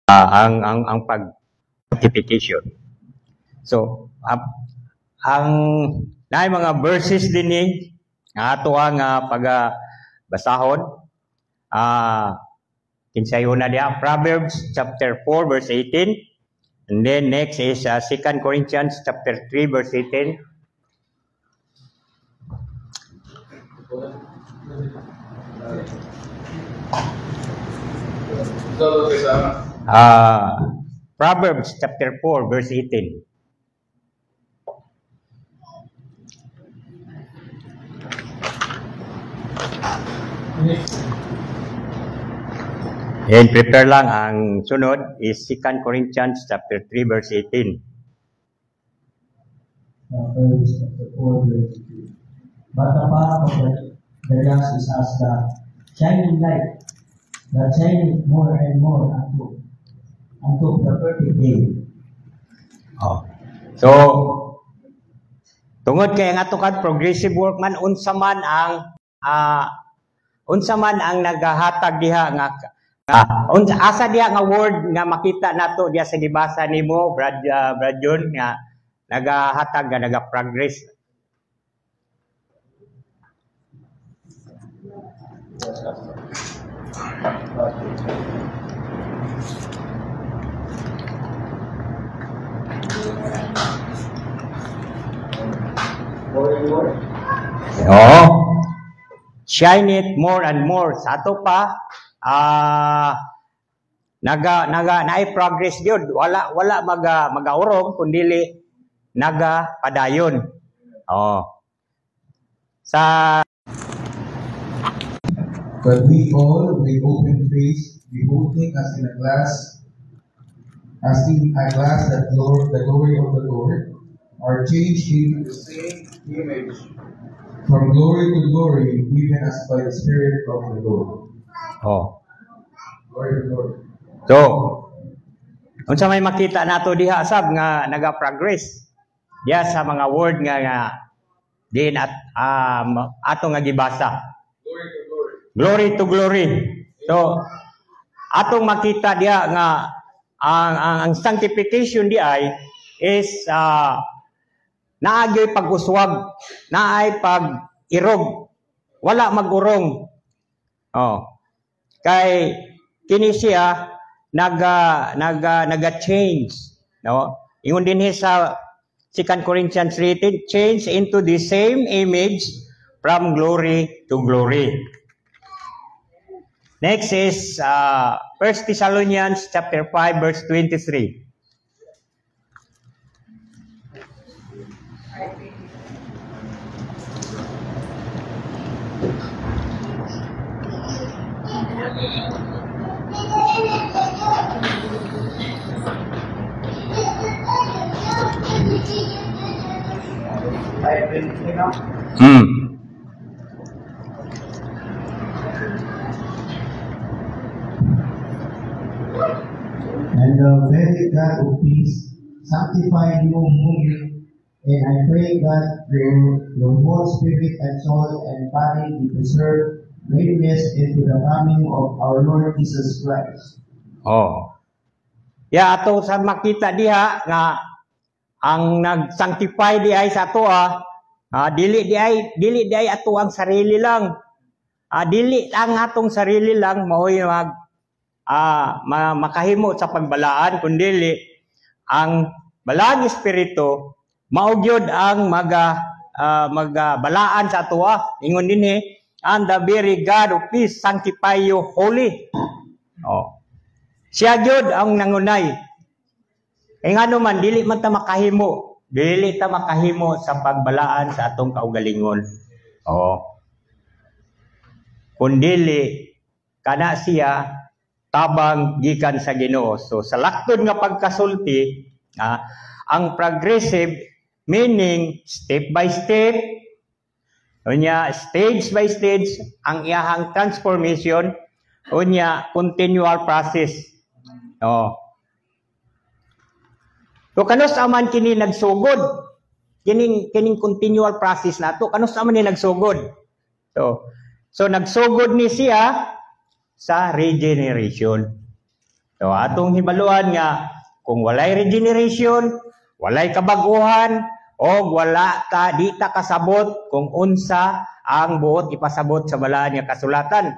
ang pag-sanctification. So, ang naay mga verses din ni nga ato ang pagbasahon. Kinsayo na diya Proverbs chapter 4 verse 18. And then next is 2 Corinthians chapter 3 verse 18. Proverbs chapter 4 verse 18. And prepare lang ang sunod is 2 Corinthians chapter 3 verse 18. Proverbs chapter 4 verse 18. But the path of the just is as the shining light that shineth more and more unto the perfect day. So, tungod kay ang ato kad progressive workman unsa man ang nagahatag diha nga asa diha nga word nga makita nato diha sa gibasa nimo Brad John nga nagahatag nga naga-progress. Shine it more and more. Sa ato pa naay progress gyud. Wala magaurong kundili padayon. But we all, with open face, beholding as in a glass that the glory of the Lord, are changed into the same image from glory to glory, even as by the Spirit of the Lord. Glory to the Lord. So, unsa may makita nato diha sab nga naga-progress diha sa mga word nga din at ato nga gibasa. Glory to glory. So, atong makita diha nga ang sanctification di ay is naagay pag-uswag, naay pag-irog, wala mag-urong. Kay kini siya naga-change, no? Ingon din sa 2 Corinthians 3, change into the same image from glory to glory. Next is 1 Thessalonians chapter 5 verse 23. And the very God of peace sanctify you wholly, and I pray that your whole spirit and soul and body be preserved blameless into the coming of our Lord Jesus Christ. Ato sa makita diha nga ang nag-sanctify di ay sa ato dili di ay ato ang sarili lang. Dili ang atong sarili lang maoy makahimo sa pagbalaan kundi ang balaan espiritu mao gyud ang magabalaan sa ato. Ingon dinhi, and the very God of peace sanctify you wholly. Siya gyud ang nangunay. Ngano man dili man ta makahimo sa pagbalaan sa atong kaugalingon. Kundili kana siya tabang gikan sa Ginoo. So sa laktod nga pagkasulti, ang progressive meaning step by step, unya stage by stage ang iyahang transformation, unya continual process. So kanus aman kini nagsugod, kining continual process nato, kanus aman ni nagsugod. So nagsugod ni siya sa regeneration. So atong hibaluan nga kung walay regeneration, walay kabaguhan, o wala ta di ta kasabot kung unsa ang buot ipasabot sa balaan nga kasulatan.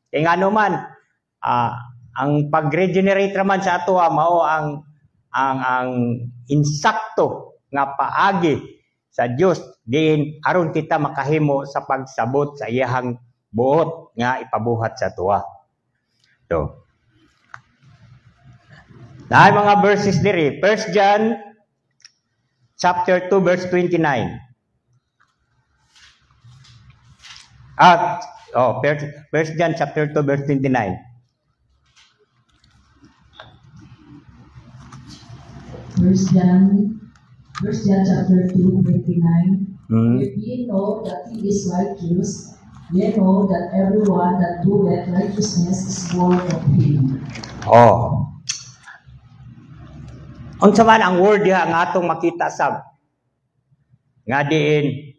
Kay ngano man ang pag-regenerate raman sa ato mao ang insakto nga paagi sa Dios din aron kita makahimo sa pagsabot sa iyahang buot nga ipabuhat sa tuwa. So, na mga verses diri, 1 John chapter 2 verse 29. At 1 John chapter 2 verse 29. First John chapter 2, 29. If ye know that he is righteous, ye know that everyone that doeth righteousness is born of him. Unsa man ang word diha nga atong makita sab nga diin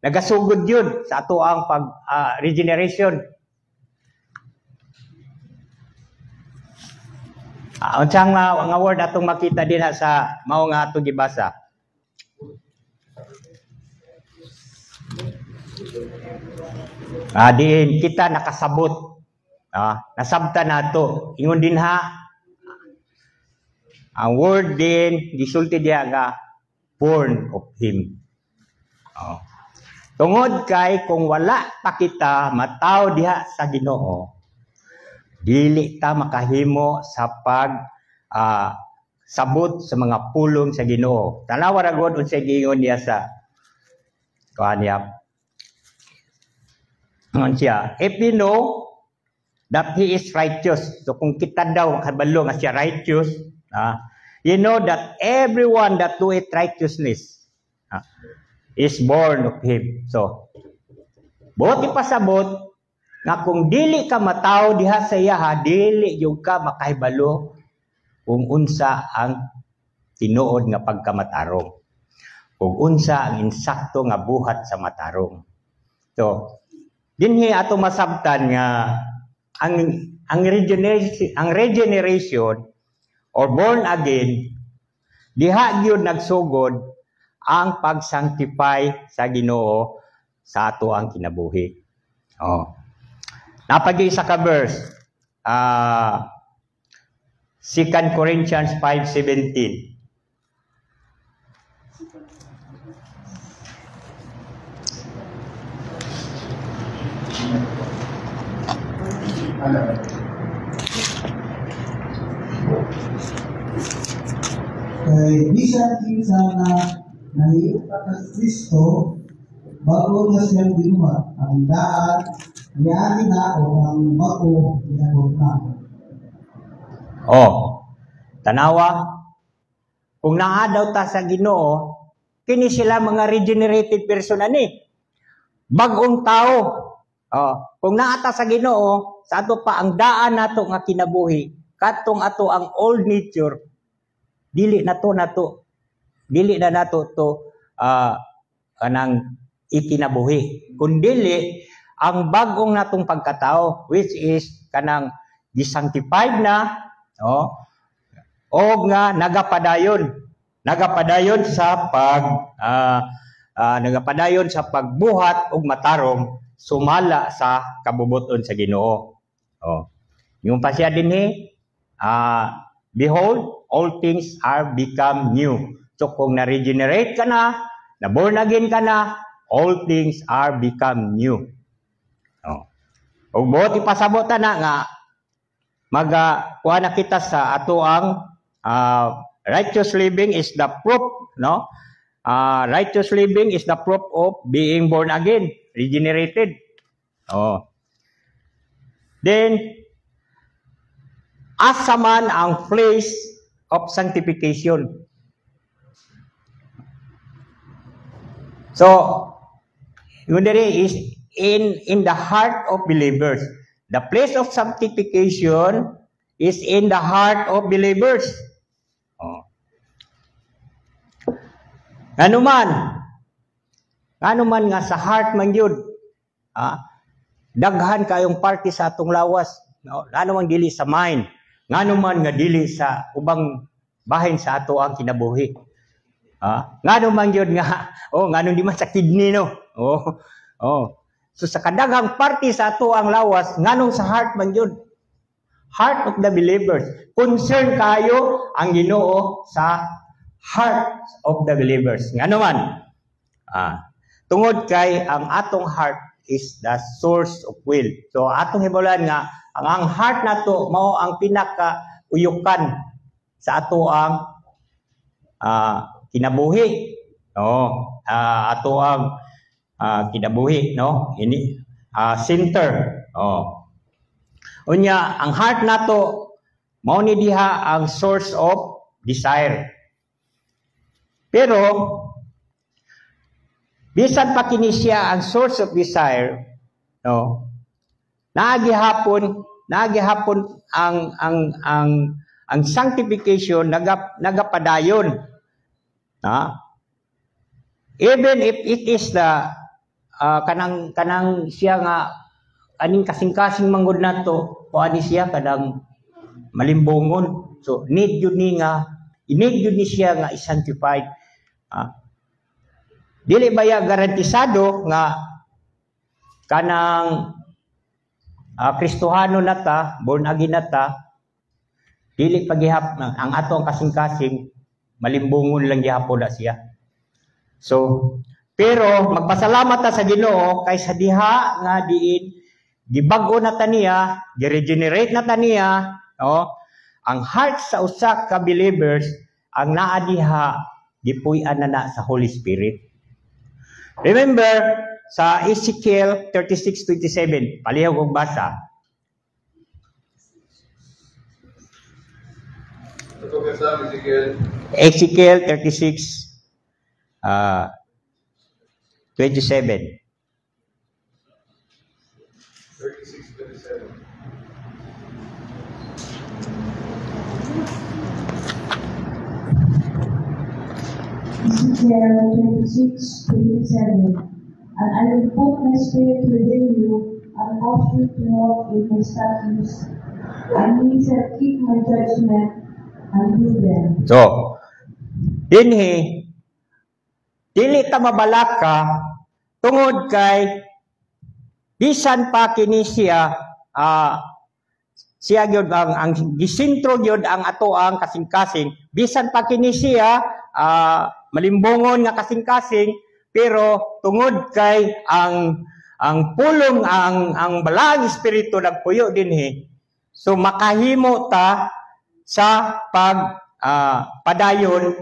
nagasugod yun sa ato ang pag regeneration. Unsang nga word atong makita din sa mao nga atong gibasa. Diin kita nakasabot. Nasabta nato. Ingon din ang word din gisulti diha nga born of him. Tungod kay kung wala pa kita mataw diha sa Ginoo, dili ta makahimo sa pag sabot sa mga pulong sa Ginoo. Tanawa ra gud unsay giingon niya sa kaniya. Ngon siya, if you know that he is righteous. So kung kita daw kabalo nga siya righteous, you know that everyone that doeth righteousness is born of him. So, buot ipasabot nga kung dili ka mataw diha sa iya, dili yung ka makahibalo kung unsa ang tinuod nga pagkamatarong. Kung unsa ang insakto nga buhat sa matarong. So, dinhi ato masabtan nga ang regeneration or born again, diha gyud nagsugod ang pag-sanctify sa Ginoo sa ato ang kinabuhi. Napag-isa ka verse, 2 Corinthians 5:17. Kay bisan kinsa na nahiuta ka Kristo bago na siyang ginuhat ang daan niani na o ang bago ginagod na. Tanawa, kung naadaw ta sa Ginoo, kini sila mga regenerated person ani. Bagong tao. Kung naata sa Ginoo, sa ato pa ang daan nato nga kinabuhi, katong ato ang old nature, dili na nato to kanang ikinabuhi. Kundili ang bagong natong pagkatao, which is kanang gisanctified na, o nga nagapadayon sa pagbuhat og matarong sumala sa kabubuton sa Ginoo. Yung pa siya dinhi, behold, all things are become new. So kung na-regenerate ka na born again ka na, all things are become new. Ug buot ipasabot na nga kuha na kita sa ato ang righteous living is the proof, no? Righteous living is the proof of being born again, regenerated. Then, asa man ang place of sanctification. So, yun diri is in the heart of believers. The place of sanctification is in the heart of believers. Ano man nga sa heart man yun, daghan kayong party sa atong lawas, no? Ano man dili sa mind. nganuman nga dili sa ubang bahin sa ato ang kinabuhi. Nganuman yun nga, nganon di man sa kidney, no? So sa kadaghang parte sa ato ang lawas, nganong sa heart man yun. Heart of the believers. Concern kayo ang Ginoo sa heart of the believers. Nganuman, tungod kay ang atong heart is the source of will. So atong hibulan nga, ang heart nato mao ang pinaka-uyukan sa ato ang kinabuhi. Ato ang kinabuhi, no? Center. Unya, ang heart nato mao ni diha ang source of desire. Pero bisan pa kini siya ang source of desire, no? Naagihapon ang sanctification nagapadayon. Even if it is the kanang siya nga aning kasing-kasing manggod nato o ani siya kadang malimbongon. So need yun ni siya nga i-sanctified. Dili ba ya garantisado nga kanang Kristohano nata, born again nata, dili pagihap ang ato ang kasing-kasing malimbongon lang gihapon na siya. So, pero magpasalamat ta sa Ginoo kay sa diha nga diin gibag-o na ta niya, gi-regenerate na ta niya, ang heart sa usa ka believers ang naa diha gipuy-an na sa Holy Spirit. Remember sa Ezekiel 36:27, palihog og basa. Ezekiel 36:27. 36:27. Ezekiel 26:27. And I will put my spirit within you and cause you to walk in my statutes, and ye shall keep my judgment and do them. So, dinhi dili ta mabalaka tungod kay bisan pa kini siya gyud ang gisentro gyud ang ato ang kasing-kasing, bisan pa kini siya malimbongon nga kasing-kasing, pero tungod kay ang pulong ang balaang espiritu nagpuyo dinhi, so makahimo ta sa padayon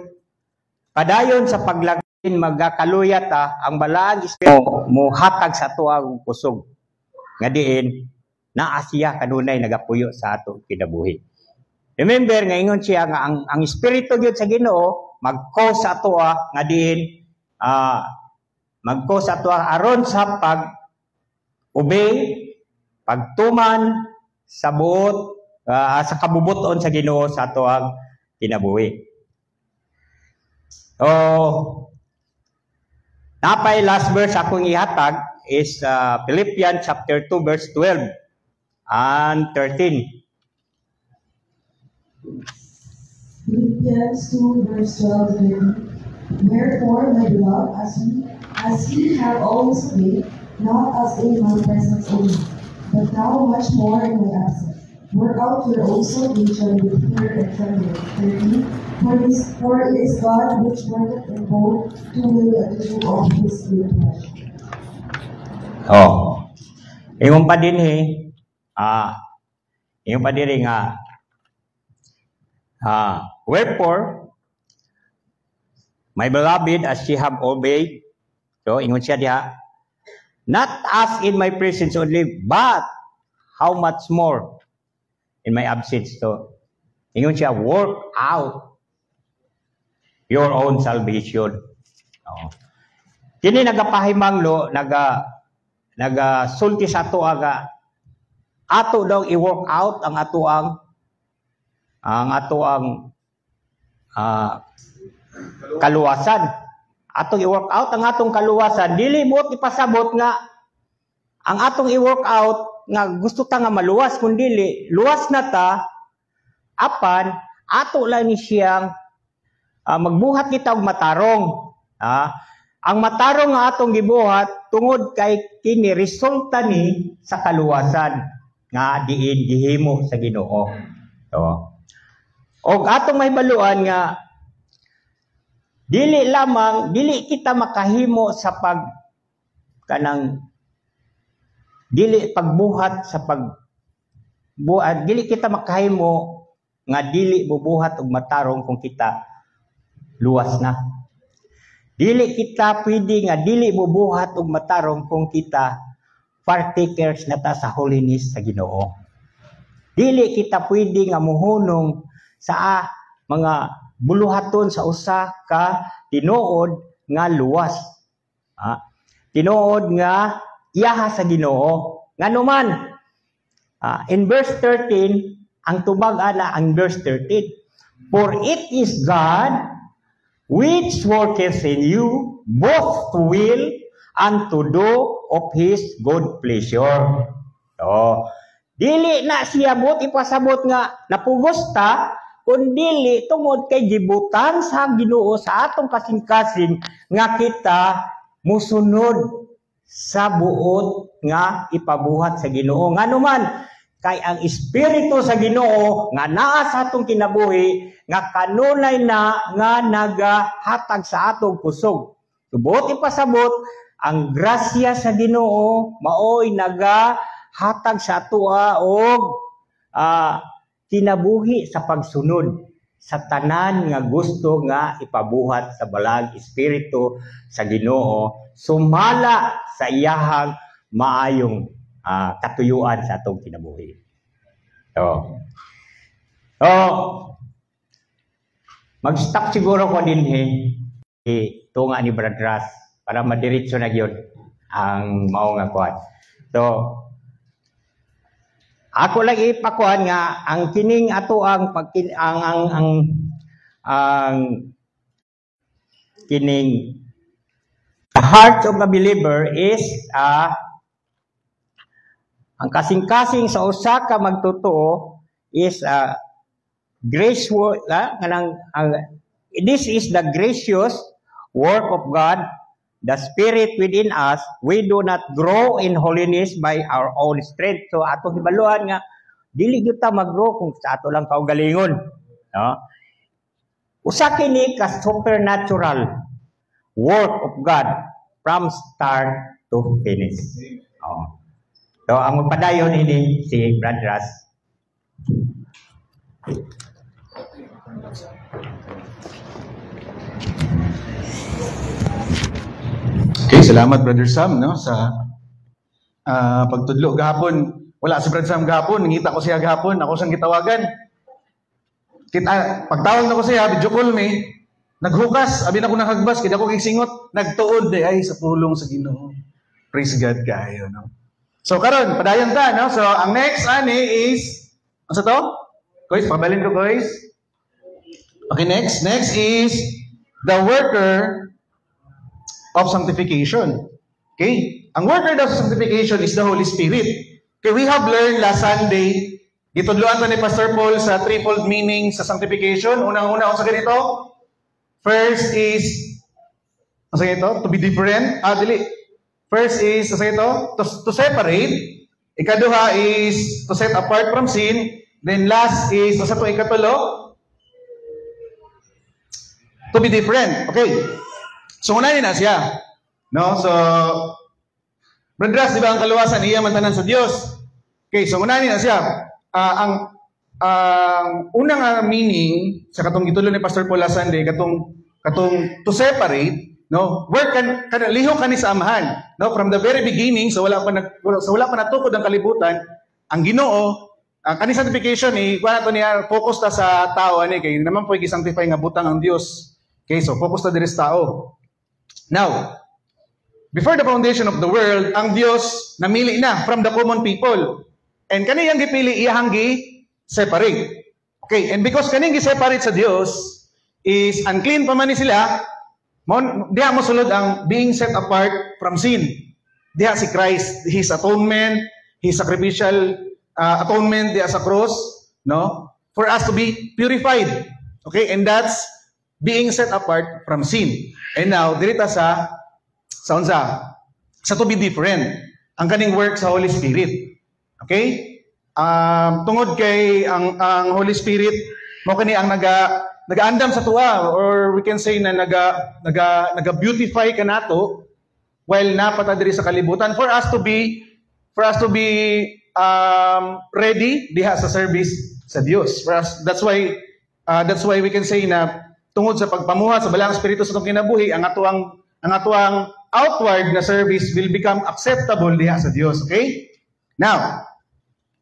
sa paglagin magakaluyat ang balaang espiritu mohatag sa ato ang kusog nga diin naa siya kanunay nagapuyo sa ato kinabuhi. Remember nga ingon siya nga ang espiritu gyud sa Ginoo mag-cause sa ato nga diin mag-cause sa ato aron sa pag-obey, pagtuman sa buot sa kabubuton sa Ginoo sa ato ang kinabuhi. Napay last verse akong ihatag is Philippians chapter 2 verse 12 and 13. Philippians 2 verse 12 and 13. Wherefore, my beloved, as ye have always obeyed, not as in my presence only, but now much more in my absence, work out your own salvation with fear and trembling. 13. For it is God which worketh in both to will and to do of his good pleasure. Ingon pa din nga wherefore, my beloved, as ye have obeyed, so ingon siya diha, not as in my presence only, but how much more in my absence. So ingon siya, work out your own salvation. Kini nagapahimanglo, nagasulti sa ato aga ato daw i-work out ang ato ang kaluwasan. Atong i-work out ang atong kaluwasan, dili buot ipasabot nga ang atong i-work out nga gusto ta nga maluwas, kundi luwas na ta apan ato lang ni siyang magbuhat kita og matarong. Ang matarong nga atong gibuhat tungod kay kini resulta ni sa kaluwasan nga diin gihimo sa Ginoo. Og atong mahibaluan nga dili kita makahimo sa pagbuhat sa dili kita makahimo nga dili bubuhat og matarong kung kita luwas na. Dili kita pwede nga dili bubuhat og matarong kung kita partakers na ta sa holiness sa Ginoo. Dili kita pwede nga muhunong sa mga buluhaton sa usa ka tinuod nga luwas. Tinuod nga iyaha sa Ginoo. Nganuman, in verse 13, ang tubag ana ang verse 13. For it is God which worketh in you both to will and to do of His good pleasure. Dili na siya ipasabot nga napugos ta, kundili tungod kay gibutan sa Ginoo sa atong kasing-kasing nga kita musunod sa buot nga ipabuhat sa Ginoo. Nganuman, kay ang Espiritu sa Ginoo nga naa sa atong kinabuhi nga kanunay na nga nagahatag sa atong kusog. Subuot ipasabot, ang grasya sa Ginoo maoy nagahatag sa atoa og kinabuhi sa pagsunod sa tanan nga gusto nga ipabuhat sa balag Espiritu sa Ginoo sumala sa iyahang maayong katuyuan sa atong kinabuhi. Mag-stop siguro ko din tunga ni Brad Ras para madiretso na gyud ang mao nga kuan. Ako lang ipakuan nga ang kining ato ang kining the heart of a believer is ang kasing-kasing sa usa ka magtotoo is grace work this is the gracious work of God, the Spirit within us. We do not grow in holiness by our own strength. So ato hibaluan nga dili gyud ta mag-grow kung sa ato lang kaugalingon. Usa kini ka supernatural work of God from start to finish. So ang magpadayon ini si Brad Ras. Okay, salamat Brother Sam sa pagtudlo gahapon. Wala si Brother Sam gahapon, nangita ko siya gahapon, ako siyang gitawagan. Pagtawag na ko siya, video call me, naghukas, abi na ko nakagbas, kaya ako kisingot, nagtuod ay sa pulong sa Ginoo. Praise God kayo, no? So karon, padayon ta, no? So ang next ani is ano to? Guys, pabalin ko guys. Okay, next is the worker of sanctification. Okay? Ang worker of sanctification is the Holy Spirit. Okay, we have learned last Sunday, gitudloan pa ni Pastor Paul sa threefold meaning sa sanctification. Unang-una, sa ganito. First is, sa ganito, to be different. First is, sa ganito, to separate. Ikaduha is to set apart from sin. Then last is, sa to ikatulo, to be different. Okay. So, unahin na siya. No? So, Brandras, di ba ang kaluwasan, iya mantanan sa Diyos. Okay, so unahin na siya. Ang unang meaning, sa katong gitulo ni Pastor Paul last Sunday, katong to separate, no? Work liho ka ni sa amahan. No? From the very beginning, so wala pa natukod ang kalibutan, ang Ginoo, kani sanctification, kuha na to niya, focus ta sa tao, kay naman po i-sanctify nga butang ang Diyos. Okay, so focus ta diri sa tao. Now, before the foundation of the world, ang Diyos namili na from the common people. And kaniyang gipili, iyahang gi-separate. Okay, and because kaniyang gi-separate sa Diyos, is unclean pa man ni sila, diha mo sulod ang being set apart from sin. Diha si Christ, His atonement, His sacrificial atonement diha sa cross, no? for us to be purified. Okay? And that's being set apart from sin. And now, dirita sa to be different. Ang kaning work sa Holy Spirit. Okay? Tungod kay ang Holy Spirit, mo kani ang nagaandam sa tuwa, or we can say na naga-beautify ka nato while napata diri sa kalibutan for us to be ready diha sa service sa Dios. For us, that's why we can say na tungod sa pagpamuhat sa balang espiritu sa atong kinabuhi, ang atuang outward na service will become acceptable diha sa Dios. Okay? Now,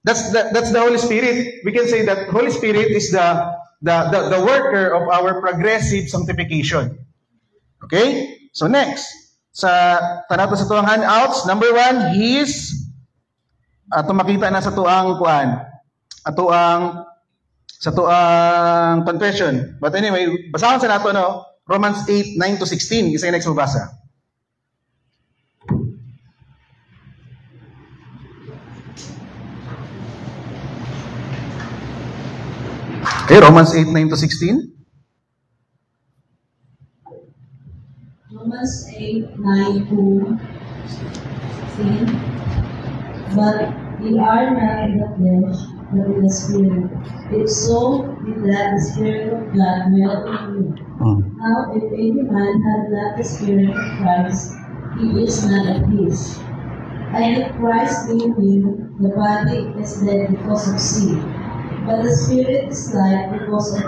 that's the Holy Spirit. We can say that Holy Spirit is the worker of our progressive sanctification. Okay? So next, sa tanato sa tuang handouts, number 1, His ato makita na sa tuang sa tuang confession. But anyway, basahon sa nato Romans 8:9-16. Isa yung next mabasa. Okay, Romans 8:9-16. Romans 8:9-16. But we are not in the flesh, but in the Spirit. If so, is that the Spirit of God dwell in you. Now, if any man has not the Spirit of Christ, he is not of his. And if Christ be in you, the body is dead because of sin, but the Spirit is life because of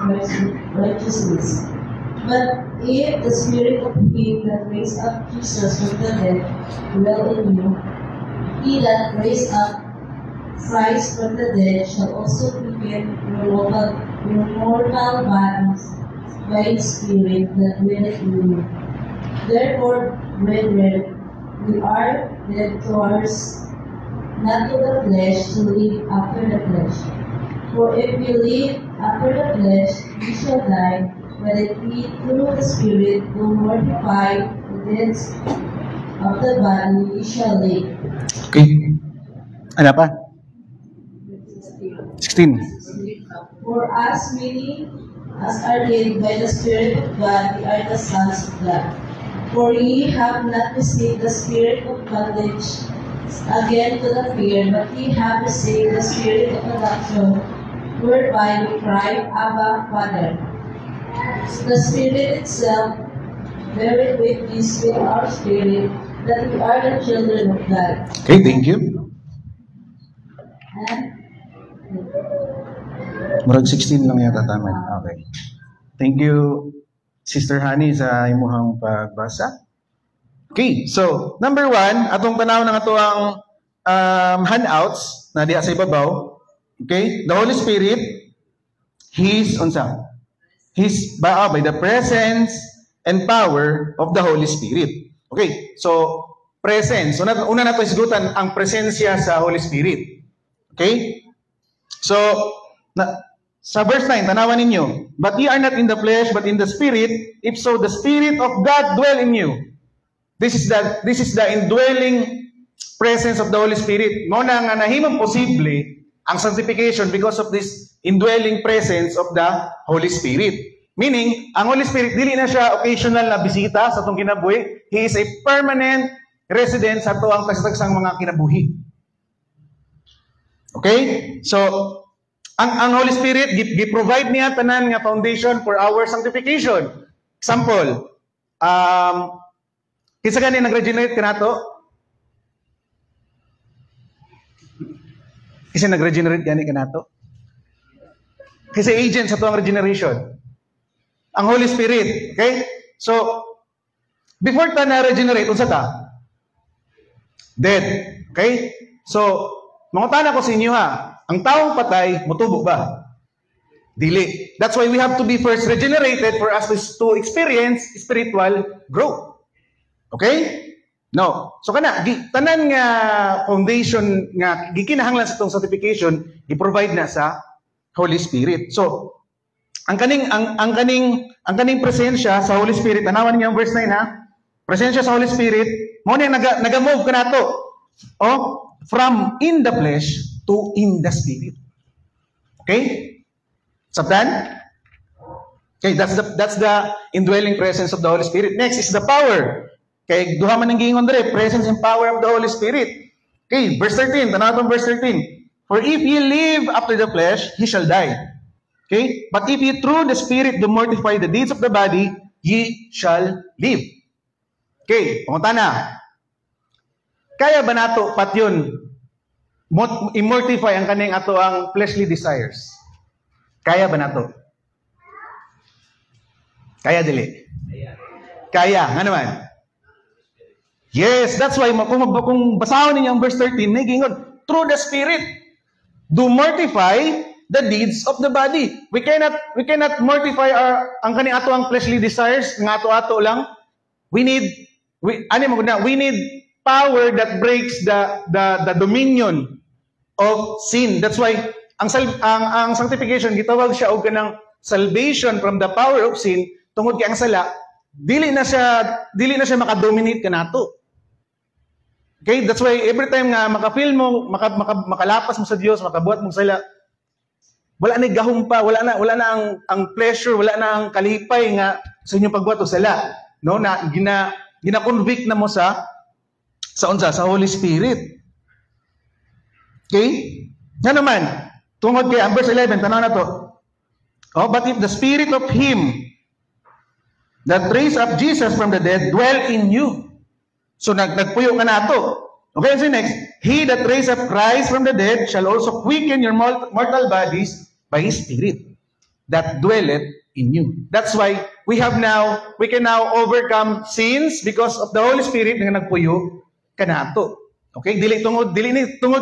righteousness. But if the Spirit of Him that raised up Jesus from the dead dwell in you, He that raised up Christ from the dead shall also quicken your mortal bodies by His Spirit that dwelleth in you. Therefore, brethren, we are dead towards not to the flesh to live after the flesh. For if we live after the flesh, we shall die. But if we through the Spirit do mortify the deeds of the body, we shall live. Okay. Ano pa? 16. For as many as are led by the Spirit of God, we are the sons of God. For ye have not received the spirit of bondage again to the fear, but ye have received the Spirit of adoption, whereby we cry, Abba, Father. The Spirit itself beareth witness with our spirit that we are the children of God. Okay, thank you. And Murag 16 lang yata tama. Okay. Thank you, Sister Honey, sa imuhang pagbasa. Okay, so number 1, atong tanaw ng atuang handouts na diha sa ibabaw. Okay, the Holy Spirit, His by the presence and power of the Holy Spirit. Okay, so presence. So una nato isgutan ang presensya sa Holy Spirit. Okay? So sa verse 9, tanawan ninyo, but ye are not in the flesh, but in the Spirit, if so the Spirit of God dwell in you. This is the indwelling presence of the Holy Spirit. Mo na nga nahimong posible ang sanctification because of this indwelling presence of the Holy Spirit. Meaning, ang Holy Spirit, dili na siya occasional na bisita sa itong kinabuhi. He is a permanent resident sa tuwang kasatagsang mga kinabuhi. Okay? So, ang Holy Spirit, gi-provide niya tanan nga foundation for our sanctification. Example, kinsa gani nag-regenerate ka nato? Kasi nag-regenerate gani ka nato? Kasi agent sa tuwang regeneration. Ang Holy Spirit. Okay? So, before ta na-regenerate, unsa ta? Dead. Okay? So, mangutana ko sa inyo ha, ang taong patay, mutubo ba? Dili. That's why we have to be first regenerated for us to experience spiritual growth. Okay? No. So kana tanan nga foundation nga gikinahanglan sa tong sanctification i-provide na sa Holy Spirit. So ang kaning presensya sa Holy Spirit, tanawan niyo ang verse 9 ha. Presensya sa Holy Spirit, mo ni naga-move kanato. From in the flesh to in the Spirit. Okay? Sabtan? Okay, that's the indwelling presence of the Holy Spirit. Next is the power. Kay duha man ang giingon dire, presence and power of the Holy Spirit. Okay, verse 13, tanaw tong verse 13. For if ye live after the flesh, ye shall die. Okay? But if ye through the Spirit do mortify the deeds of the body, ye shall live. Okay, pumunta na. Kaya ba nato pat yun immortify ang kaning ato ang fleshly desires? Kaya ba nato? Kaya dili? Kaya, nga naman. Yes, that's why kung basahon ninyo ang verse 13, may gingon, through the Spirit, do mortify the deeds of the body. We cannot mortify ang kaning ato ang fleshly desires, nga ato-ato lang. We need power that breaks the dominion of sin. That's why ang sanctification gitawag siya og kanang salvation from the power of sin tungod kay ang sala dili na siya makadominate kanato. Okay, that's why every time nga makafeel mo, makalapas mo sa Dios, makabuhat mo sala, wala na gahumpa, wala na ang pleasure, wala na ang kalipay nga sa inyong pagbuhat o sala. No, na gina-convict na mo sa Holy Spirit. Okay? Nga naman, tungod kay verse 11, tanaw na to. Oh, but if the Spirit of Him that raised up Jesus from the dead dwell in you. So nagpuyo ka na ito. Okay, so next, He that raised up Christ from the dead shall also quicken your mortal bodies by His Spirit that dwelleth in you. That's why we can now overcome sins because of the Holy Spirit na nagpuyo ka na ito. Okay, dili tungod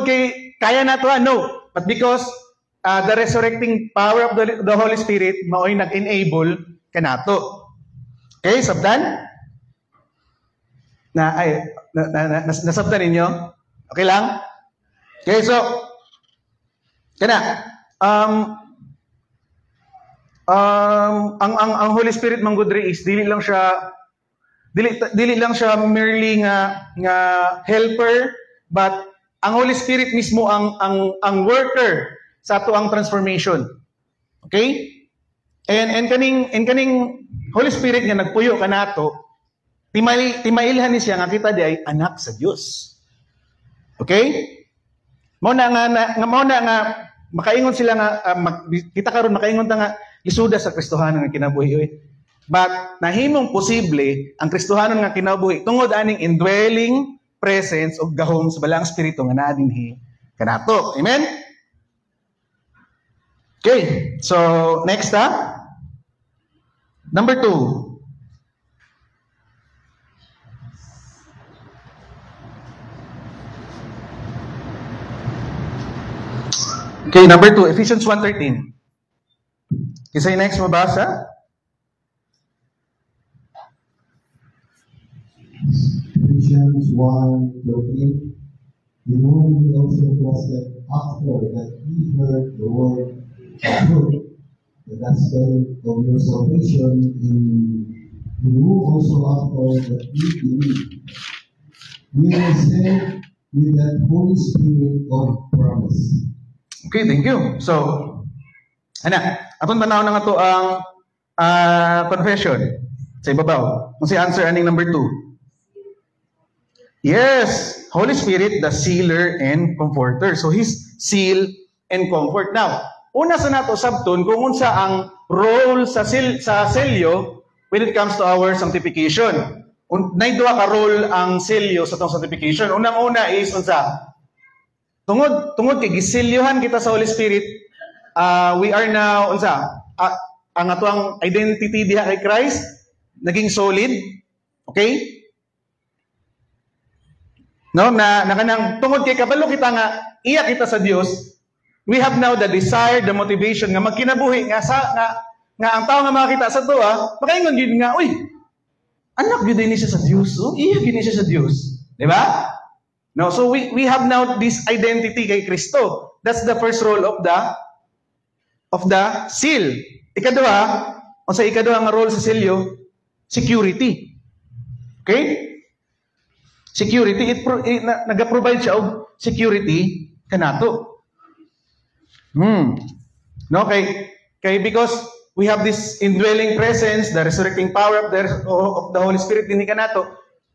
kay kaya na ito, no. But because the resurrecting power of the Holy Spirit mao'y nag-enable ka na ito. Okay, sabdan? Nasabtan ninyo? Okay lang? Okay, so, ang Holy Spirit manggudri is dili lang siya merely nga helper, but ang Holy Spirit mismo ang worker sa ato ang transformation. Okay? And kaning Holy Spirit nga nagpuyo kanato, timailhan ni siya nga kita di ay anak sa Dios. Okay? Mao na nga makaingon sila nga kita karon makaingon ta nga isuda sa Kristohanon nga kinabuhi. But nahimong posible ang Kristohanon nga kinabuhi tungod aning indwelling presence o gahom sa balang espiritu nga naa dinhi kanato. Amen? Okay. So next Number 2. Okay, number 2, Ephesians 1:13. Kisay next mabasa? Ephesians 1:13. In whom we also trusted after that we heard the word of truth, the gospel of your salvation, in whom also after that we believe. We are saved with that Holy Spirit of promise. Okay, thank you. So, atong tanaw na nga to ang confession sa ibabaw. Kung si answer aning number 2. Yes, Holy Spirit, the sealer and comforter. So, His seal and comfort. Now, una sa nato sabton kung unsa ang role sa selyo when it comes to our sanctification. Nay duha ka role ang selyo sa tong sanctification. Unang-una is unsa? Tungod kay giselyohan kita sa Holy Spirit, we are now ang atuang identity diha kay Christ naging solid. Okay? No, na kanang tungod kay kabalo kita nga iya kita sa Dios, we have now the desire, the motivation nga magkinabuhi nga ang tao nga makita sa tuwa, makaingon gyud nga, uy, anak gyud ni siya sa Dios, iya gyud ni siya sa Dios. Di ba? No, so we have now this identity kay Kristo. That's the first role of the seal. Ikaduha nga role sa selyo, security. Okay? Security, nag-provide siya og security kanato. No, kay Okay, because we have this indwelling presence, the resurrecting power of the Holy Spirit din kanato,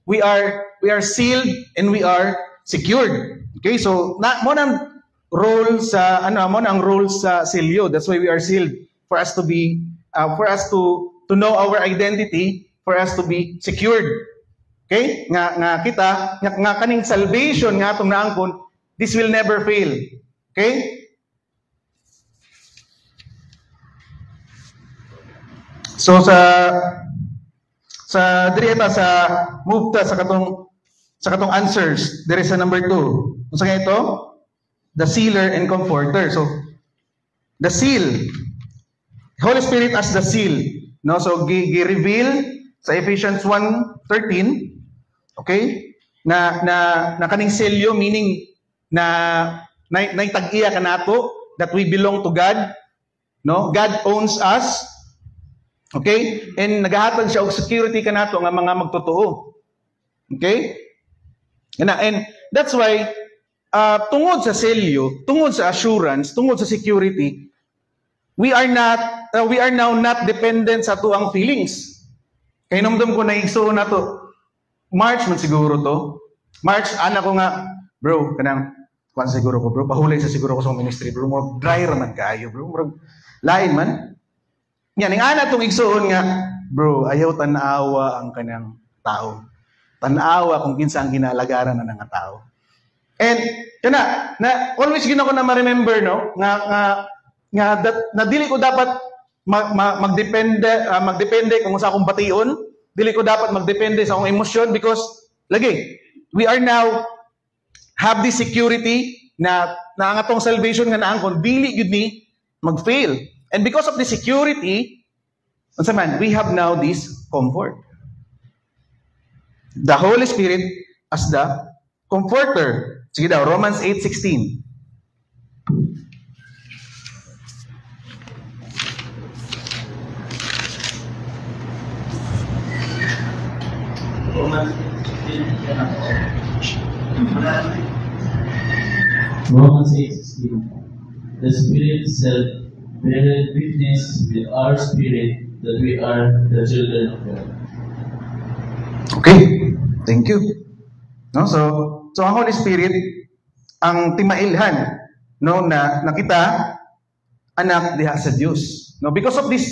we are sealed and we are secured. Okay, so mo nang role sa sealyo. That's why we are sealed, for us to be to know our identity, for us to be secured. Okay? Nga kaning salvation nga atong naangkon, this will never fail. Okay? So sa direta sa move ta sa katong answers, there is a number 2. Unsa nga ito? The sealer and comforter. So the seal, Holy Spirit as the seal, no? So gi-reveal sa Ephesians 1:13, okay? Na kaning selyo, meaning na tag-iya kanato that we belong to God, no? God owns us. Okay? And nagahatag siya og security kanato nga mga magtotoo. Okay? And that's why tungod sa selyo, tungod sa assurance, tungod sa security, we are now not dependent sa tuang feelings. Kay namdam ko na igsuon nato. March man siguro to. March ana ko nga, bro, kanang kwan siguro ko, bro, pahulay sa siguro ko sa ministry, bro, mo dry ra man kaayo, bro, murag lain man. Yan, ang ana itong igsuon nga, bro, ayaw tanawa ang kanang tao. Tanawa kung kinsa ang ginalagaran na nga tao. And, na always gina ko na ma-remember, no, nga dili ko dapat magdepende kung sa akong bation, dili ko dapat magdepende sa akong emosyon, because, lagi, we are now have this security na ang atong salvation nga naangkon, dili yun ni mag-fail. And because of the security, we have now this comfort. The Holy Spirit as the comforter. Sige daw, Romans 8:16. Romans 8:16. The Spirit itself beareth witness with our spirit that we are the children of God. Okay, thank you. No, so ang Holy Spirit ang timailhan, no, na kita anak diha sa Dios. No, because of this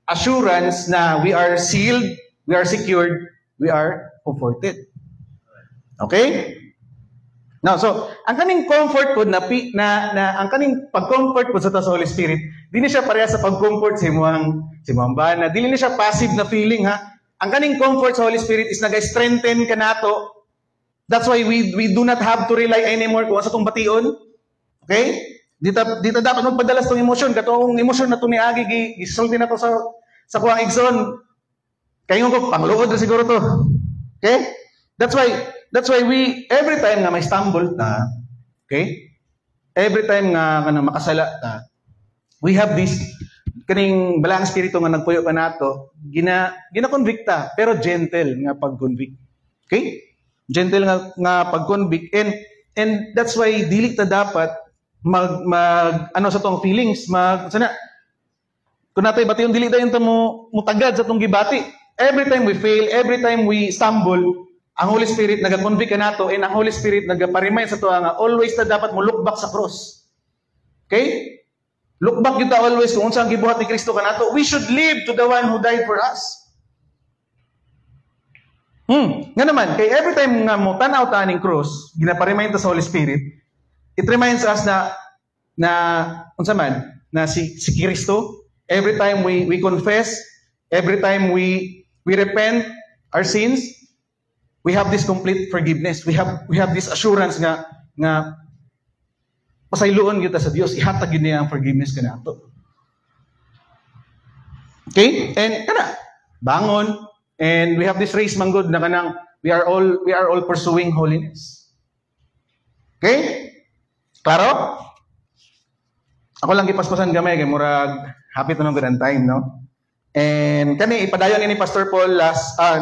assurance na we are sealed, we are secured, we are comforted. Okay? Now, so ang kaning comfort po na ang kaning pag-comfort po sa Holy Spirit, dili siya pareha sa pag-comfort sa imong bana. Dili na siya passive na feeling, ha. Ang kaning comfort sa Holy Spirit is naga-strengthen kanato. That's why we do not have to rely anymore kung sa tong bation. Okay? Dito dapat magpadala sa tong emosyon, katong emosyon na to ni agi gisulti na to sa kuang igsoon. Kayo ko pangluod na siguro to. Okay? That's why we, every time nga may stumble ta, okay? Every time nga makasala ta, we have this, kaning balang espiritu nga nagpuyo ka nato, gina-convict ta, pero gentle nga pag-convict. Okay? Gentle nga pag-convict. And that's why dili ta dapat ano sa tong feelings, kung natay bati yung dili tayo mo tagad sa tong gibati. Every time we fail, every time we stumble, ang Holy Spirit nag-convict ka nato, and ang Holy Spirit nag-paremind sa tuwa nga, always na dapat mo look back sa cross. Okay? Look back kita always kung unsa ang gibuhat ni Kristo ka nato. We should live to the one who died for us. Nga naman, kay every time nga mo tanaw ta ning cross, gina-remind ta sa Holy Spirit, it reminds us na unsa man, na si Kristo, every time we confess, every time we repent our sins, we have this complete forgiveness. We have this assurance nga pasayloon kita sa Dios, ihatag yun niya ang forgiveness kanato. Okay? And bangon, and we have this race manggod na kanang we are all pursuing holiness. Okay? Klaro? Ako lang gipaspasan gamay kay murag happy to nang good time, no? And kani ipadayon ni Pastor Paul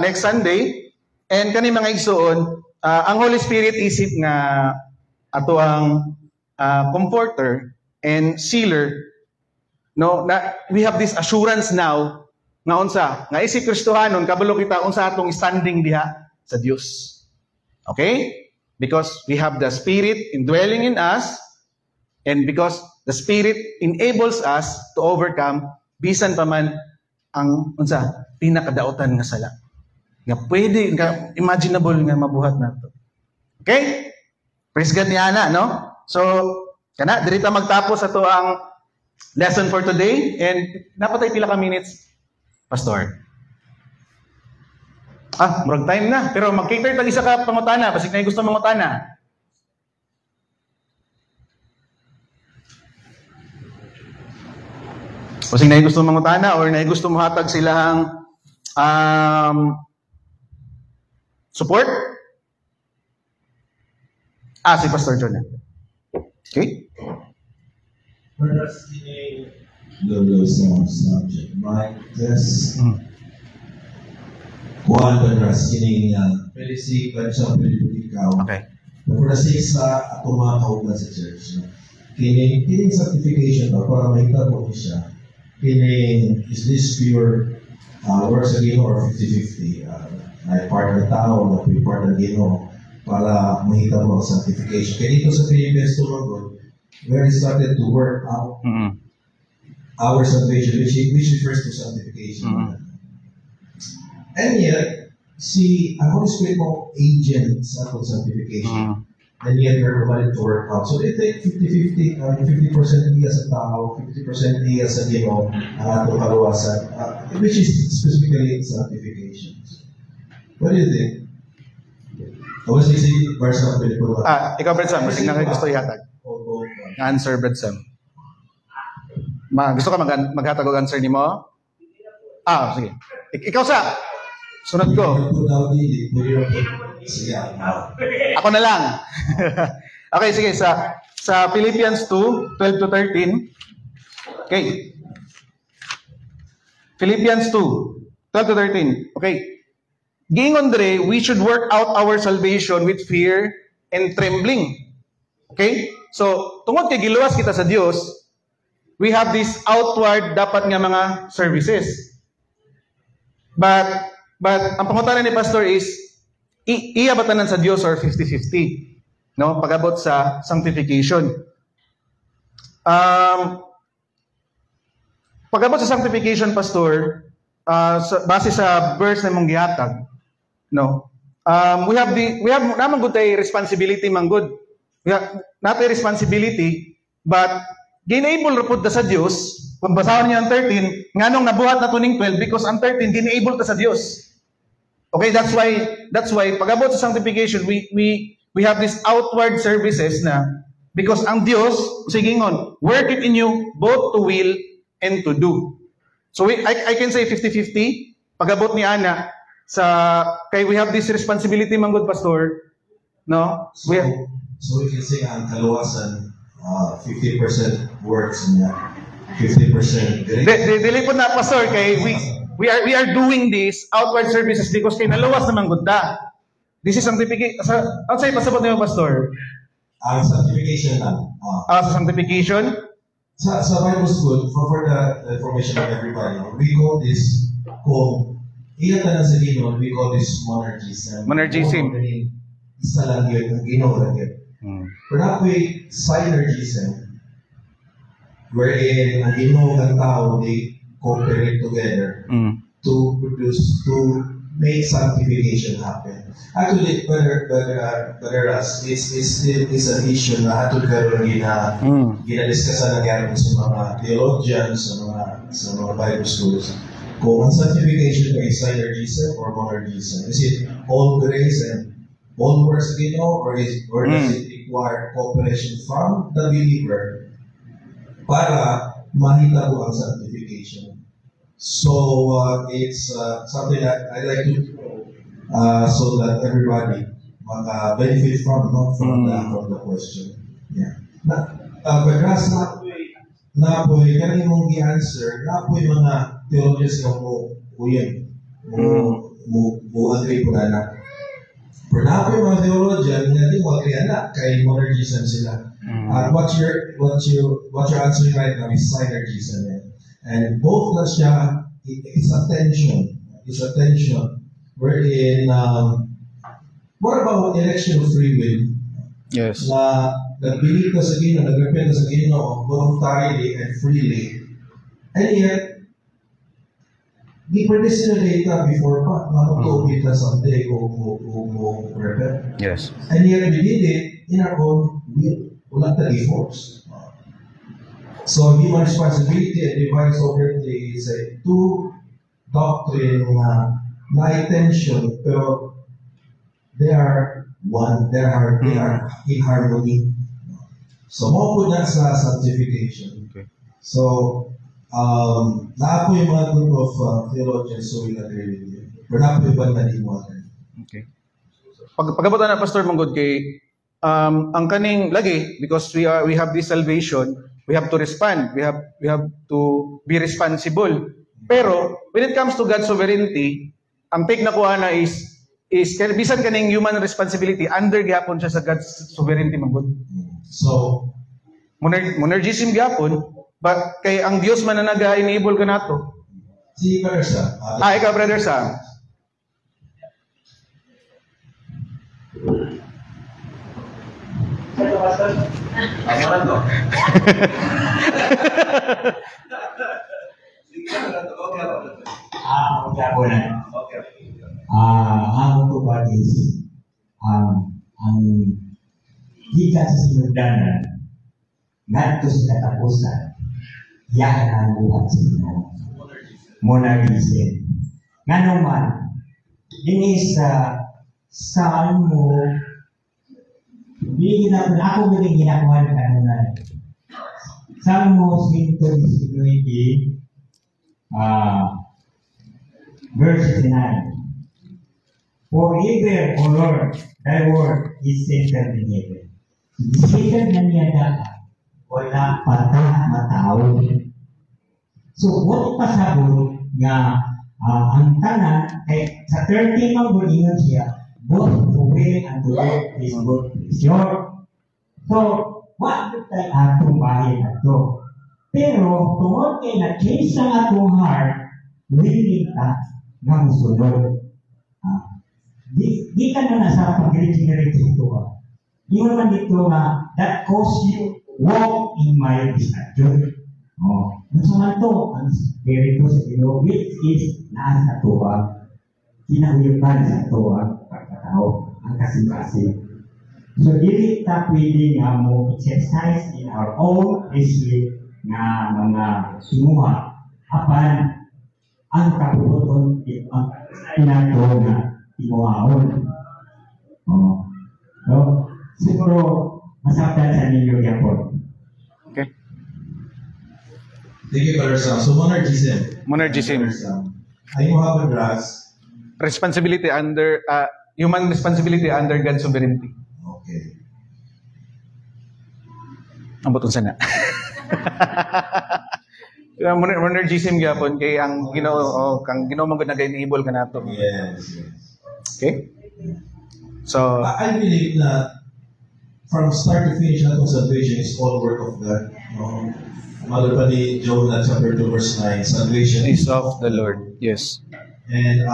next Sunday. And kani mga igsoon, ang Holy Spirit isip nga ato ang comforter and sealer no, na we have this assurance now nga unsa nga isip Kristohanon kabalo kita unsa atong standing diha sa Dios. Okay? Because we have the Spirit indwelling in us, and because the Spirit enables us to overcome bisan pa man ang unsa pinakadaotan nga sala. Nga pwede nga imaginable nga mabuhat nato. Okay? Praise God niana, no? So, kana diri ta magtapos ato ang lesson for today, and napatay pila ka minutes, Pastor. Murag time na. Pero mag-cater tag isa ka pangutana. Basig na yung gusto mangutana. Basig na yung gusto mangutana or na yung gusto mahatag silang support? Si Pastor John. Okay? Perhaps some subject, right? Yes. Kuhan perhaps kini pwede si Kansa pwede ikaw. Okay. For the sake sa ato mga kauban sa church, kini certification para makita mo siya. Kini is this pure works again or 50-50? Ay part ng tao na part ng Ginoo para makita mo ang certification. Kaya dito sa Philippines tumagod, where he started to work out our salvation, which refers to sanctification. And yet, ang Holy Spirit mo agent sa sanctification. And yet, we're provided to work out. So they take 50-50, 50% iya sa tao, 50% iya sa Ginoo, ang atong kaluwasan, which is specifically sanctification. What do you think? Always say, verse of the ikaw, Brad Sam, masing na kayo gusto ihatag. Answer, Brad Sam. Gusto ka maghatag og answer ni mo? Sige. Ikaw sa. Sunod ko. Ako na lang. Okay, sige. Sa Philippians 2:12-13. Okay. Philippians 2:12-13. Okay. Giingon dire, we should work out our salvation with fear and trembling. Okay? So, tungod kay giluwas kita sa Dios, we have this outward dapat nga mga services. But ang pangutana ni Pastor is, iya ba tanan sa Dios or 50-50? No? Pag-abot sa sanctification. Pag-abot sa sanctification, Pastor, base sa verse na mong gihatag, no? We have naman good tay responsibility manggod. We have not a responsibility, but ginable repod ta sa Dios. Kung basahon niyo ang 13, nganong nabuhat na tuning 12 because ang 13 ginable ta sa Dios. Okay, that's why pag-abot sa sanctification, we have this outward services na because ang Dios, sige ngon, work it in you both to will and to do. So I can say 50-50 pag-abot ni Ana kay we have this responsibility manggod, Pastor, no? So we can say ang kaluwasan 50% works niya, 50% grace. Dili po na, Pastor, kay we are doing this outward services because kay naluwas naman gud ta. This is sanctification. Ang say pasabot niyo, Pastor? Ang sanctification lang. Sa sanctification? Sa Bible school, for the information of everybody, we call this kung iyan tanan sa Ginoo, we call this monergism. Monergism. Isa lang yun, ang Ginoo lang yun. Pero ako'y synergism, wherein ang Ginoo ng tao, they cooperate together to make sanctification happen. Actually, Brother Ras, it's an issue na hatod karon ginadiscuss na sa mga theologians, sa mga Bible schools. Kung ang sanctification is synergism or monergism, is it all grace and all works again, or does it require cooperation from the believer para mahita po ang sanctification? So it's something that I like to so that everybody benefit from the question. Yeah. Pagkas na po kani mong gi-answer, na po mga theologians nga mo agree po na. Pero na po mga theologian nga di mo agree na kay monergism sila. What you're answering right now is synergism. And both na siya, it's a tension. It's a tension. Wherein, what about election of free will? Yes. Na nag-believe ka sa Ginoo, nag-repent ka sa Ginoo voluntarily and freely. And yet, di predestinate ka before pa na mag-obey ka someday o repent. Yes. And yet, we did it in our own will. Wala tayong force. So, human responsibility and divine sovereignty is a two doctrine na tension, pero they are one. They are in harmony. So, mo po na sa sanctification. Okay. So, na po yung mga group of theologians who will agree with you. Pero na po yung ibang naniniwala. Okay. Pagkabutan na Pastor Manggod kay ang kaning lagi, because we have this salvation, we have to respond. We have to be responsible. Pero when it comes to God's sovereignty, ang take na kuha na is bisan kaning human responsibility under gyapon siya sa God's sovereignty Manggod. So, monergism gyapon, but kay ang Dios man na naga-enable ka nato. si Brother Sam. Ikaw Brother Sam. Ang tubag is ang gikan sa sinugdanan ngadto sa katapusan yan ang buhat sa Ginoo. Monergism. Ngano man ini sa Salmo hindi ako galing ginakuha ng kanunan. Salmo 119 verse 9. Forever, O Lord, thy word is settled in heaven. Settled na niya data, wala patah matao. So, what pasabot nga ang tanan, kay sa 13 ng bulingon siya, both to will and to work is good pleasure. So, what tayo atong bahay na to? Pero, tungod kay na-change ang atong heart, willing ka nga musunod. Di ka na nasa pag-regenerate ito. Di mo naman dito na that cause you walk in my statute. Gusto man to, ang spirito sa ilo, which is nasa tuwa. Kinahuyupan sa tuwa, pagkatao, ang kasing-kasing. So, dili ta pwede nga mo exercise in our own issue nga mga simuha. Apan, ang kapuputon, ang inato na timuhaon. So, siguro, masaktan sa ninyo yapon. Okay. Thank you, Brother Sam. So, monergism. Monergism. Ay mo have a grasp. Responsibility under human responsibility under God's sovereignty. Okay. Ang butong sana. Monergism gyapon kay ang Ginoo kang Ginoo man gud nag-enable ka nato. Yes. Okay? So, I believe that from start to finish, that salvation is all work of God. Mother pa ni Jonah chapter 2 verse 9, salvation is of the Lord. Yes. And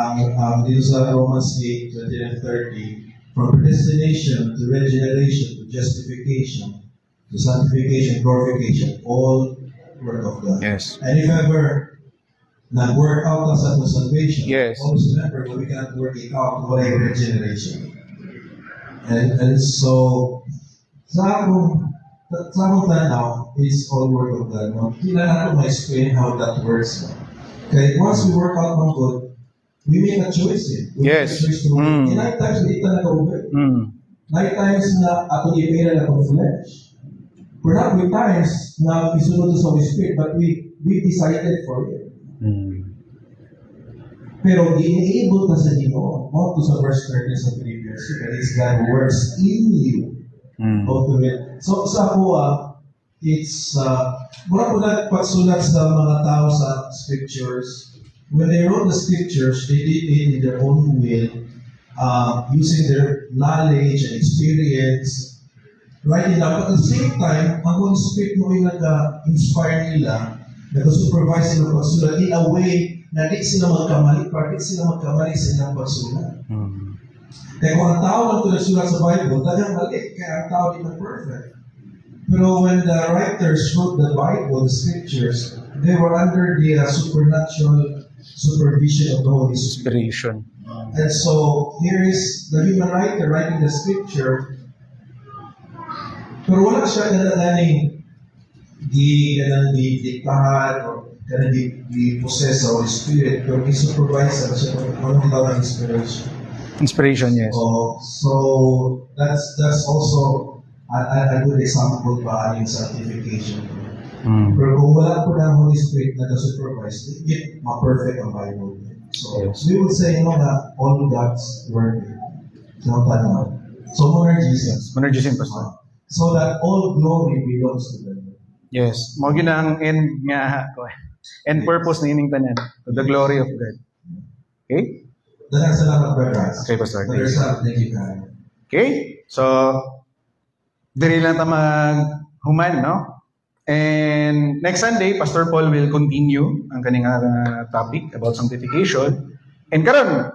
dito sa Romans 8, 20 and 30, from predestination to regeneration to justification to sanctification, glorification, all work of God. Yes. And if ever nag-work out ang sa salvation, yes, always remember that we cannot work it out without regeneration. And so, sa akong tanaw is all work of God. Hindi na natin ma-explain how that works. Okay, once we work out ng good, we make a choice. We make a choice to work. In 9 times, hindi na nag-over. 9 times na ako i-email na akong flesh. We're not with times na isunod sa Holy Spirit, but we decided for it. Pero i-enable ka sa Ginoo, to sa verse 30 sa previous, that is God works in you. So sa ako, it's mura po na pagsulat sa mga tao sa scriptures. When they wrote the scriptures, they did it in their own will, using their knowledge and experience, writing down. But at the same time, ang Holy Spirit mo yung nag-inspire nila, Nag-supervise sila pagsulat in a way na di sila magkamali, di sila magkamali sa ilang pagsulat. Kaya kung ang tao lang ito nagsulat sa Bible, talagang mali, kaya ang tao di perfect. Pero when the writers wrote the Bible, the scriptures, they were under the supernatural supervision of the Holy Spirit. Inspiration. And so, here is the human writer writing the scripture. Pero wala siya ganang diktahan o ganang di-possess sa Holy Spirit. Pero i-supervise siya kung ano tawag ng inspiration. Inspiration, yes. So that's also a good example ba in sanctification. Pero kung wala po ng Holy Spirit na supervise, hindi ma-perfect ang Bible. So we would say na all God's word. So monergism. Monergism, Pastor. So that all glory belongs to them. Yes. Mo ginang end nga end purpose na ining tanan to the glory of God. Okay? Daghang salamat, Brother. Okay, Pastor. Brother Sam, thank you, Karen. Okay? So, diri lang ta maghuman, no? And next Sunday, Pastor Paul will continue ang kaning topic about sanctification. And karon,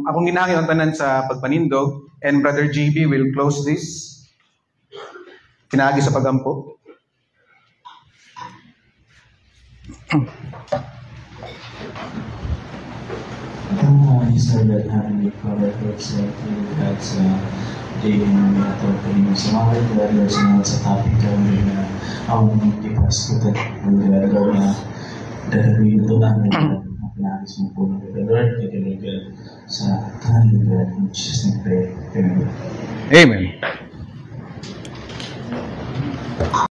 akong ginahangyo ang tanan sa pagpanindog, and Brother JB will close this. Pinaagi sa pagampo. Isabel Heavenly Father, Lord, sa God sa day na ito, kanina sa mga brothers na sa topic kami na ang ipas ko at magagawa na gagawin ito ang pinagis mo po ng Lord, kagalagal sa tahan ng God, in Jesus' name, Amen. Amen.